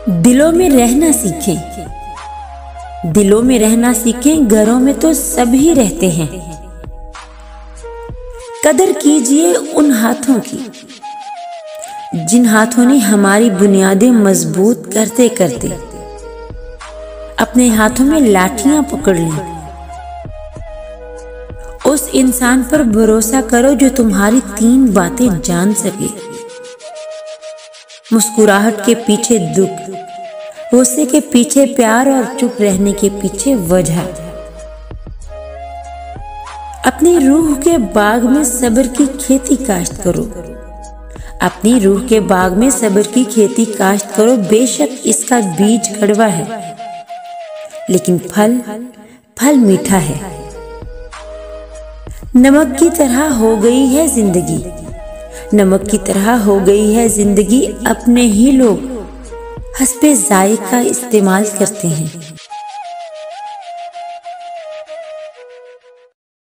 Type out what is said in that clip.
दिलों में रहना सीखें, दिलों में रहना सीखें, घरों में तो सभी रहते हैं। कदर कीजिए उन हाथों की जिन हाथों ने हमारी बुनियादें मजबूत करते करते अपने हाथों में लाठियां पकड़ ली। उस इंसान पर भरोसा करो जो तुम्हारी 3 बातें जान सके। मुस्कुराहट के पीछे दुख, गुस्से के पीछे प्यार और चुप रहने के पीछे वजह। अपनी रूह के बाग में सब्र की खेती काश्त करो। अपनी रूह के बाग में सब्र की खेती काश्त करो। बेशक इसका बीज कड़वा है, लेकिन फल मीठा है। नमक की तरह हो गई है जिंदगी, नमक की तरह हो गई है जिंदगी। अपने ही लोग हस्बे जायका इस्तेमाल करते हैं।